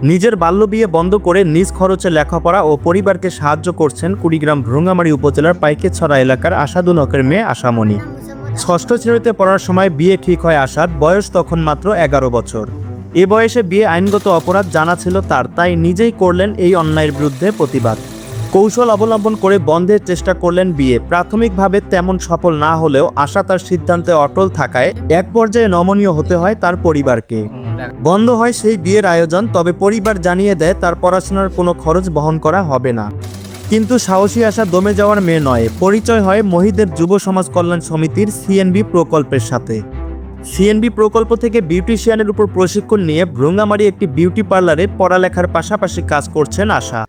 নিজের বাল্যবিয়ে বন্ধ করে নিজ খরচে লেখাপড়া ও পরিবারকে সাহায্য করছেন কুড়িগ্রাম ভ্রুঙ্গামারী উপজেলার পাইকেছড়া এলাকার আশাদুল হকের মেয়ে আশামণি। ষষ্ঠ শ্রেণীতে পড়ার সময় বিয়ে ঠিক হয় আশার, বয়স তখন মাত্র 11 বছর। এ বয়সে বিয়ে আইনগত অপরাধ জানা ছিল তার, তাই নিজেই করলেন এই অন্যায়ের বিরুদ্ধে প্রতিবাদ। কৌশল অবলম্বন করে বন্ধের চেষ্টা করলেন বিয়ে। প্রাথমিকভাবে তেমন সফল না হলেও আশা তার সিদ্ধান্তে অটল থাকায় এক পর্যায়ে নমনীয় হতে হয় তার পরিবারকে। বন্ধ হয় সেই বিয়ের আয়োজন, তবে পরিবার জানিয়ে দেয় তার পড়াশোনার কোনো খরচ বহন করা হবে না। কিন্তু সাহসী আশা দমে যাওয়ার মেয়ে নয়। পরিচয় হয় মহিদের যুব সমাজ কল্যাণ সমিতির সিএনবি প্রকল্পের সাথে। সিএনবি প্রকল্প থেকে বিউটিশিয়ানের উপর প্রশিক্ষণ নিয়ে ভ্রুঙ্গামারী একটি বিউটি পার্লারে পড়ালেখার পাশাপাশি কাজ করছেন আশা।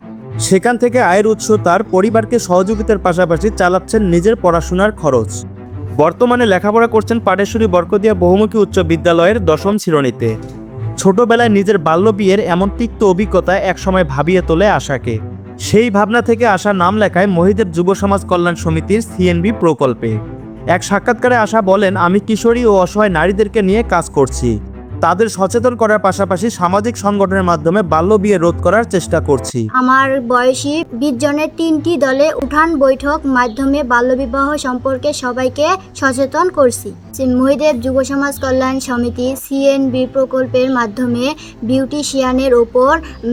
সেখান থেকে আয়ের উৎস তার, পরিবারকে সহযোগিতার পাশাপাশি চালাচ্ছেন নিজের পড়াশোনার খরচ। বর্তমানে লেখাপড়া করছেন পাটেশ্বরী বরকদিয়া বহুমুখী উচ্চ বিদ্যালয়ের 10ম শ্রেণীতে। ছোটবেলায় নিজের বাল্য বিয়ের এমন তিক্ত অভিজ্ঞতা একসময় ভাবিয়ে তোলে আশাকে। সেই ভাবনা থেকে আশা নাম লেখায় মহিদের যুব সমাজ কল্যাণ সমিতির সিএনবি প্রকল্পে। এক সাক্ষাৎকারে আশা বলেন, আমি কিশোরী ও অসহায় নারীদেরকে নিয়ে কাজ করছি। তাদের সচেতন করার পাশাপাশি সামাজিক সংগঠনের মাধ্যমে বাল্য বিয়ে রোধ করার চেষ্টা করছি। আমার বয়সী 20 জনের 3টি দলে উঠান বৈঠক মাধ্যমে বাল্যবিবাহ সম্পর্কে সবাইকে সচেতন করছি। মহিদের যুব সমাজ কল্যাণ সমিতি সিএনবি প্রকল্পের মাধ্যমে বিউটিশিয়ানের ওপর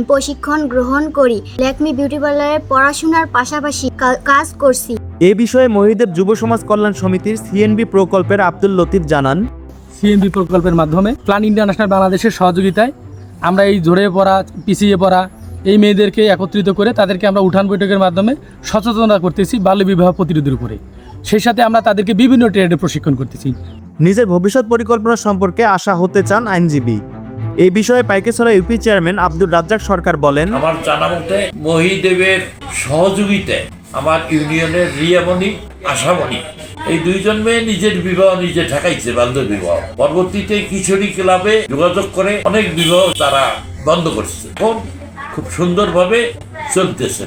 প্রশিক্ষণ গ্রহণ করি। ল্যাকমি বিউটি পার্লারে পড়াশোনার পাশাপাশি কাজ করছি। এ বিষয়ে মহিদের যুব সমাজ কল্যাণ সমিতির সিএনবি প্রকল্পের আব্দুল লতিফ জানান, সিএনবি প্রকল্পের মাধ্যমে প্ল্যান ইন্টারন্যাশনাল বাংলাদেশের সহযোগিতায় আমরা এই ঝরে পড়া, পিছিয়ে পড়া এই মেয়েদেরকে একত্রিত করে তাদেরকে আমরা উঠান বৈঠকের মাধ্যমে সচেতনতা করতেছি বাল্যবিবাহ প্রতিরোধের উপরে। সেই সাথে আমরা তাদেরকে বিভিন্ন ট্রেডে প্রশিক্ষণ করতেছি। নিজের ভবিষ্যৎ পরিকল্পনা সম্পর্কে আশা হতে চান আইনজীবী। এই বিষয়ে পাইকেছড়া ইউপি চেয়ারম্যান আব্দুর রাজ্জাক সরকার বলেন, আমার জানা মতে মহিদেবের সহযোগিতায় আমার ইউনিয়নের রিয়ামণি, আশামণি এই 2 জন মেয়ে নিজের বিবাহ নিজে ঠেকাইছে, বাল্য বিবাহ। পরবর্তীতে কিশোরী ক্লাবে যোগাযোগ করে অনেক বিবাহ তারা বন্ধ করছে। খুব সুন্দরভাবে চলতেছে।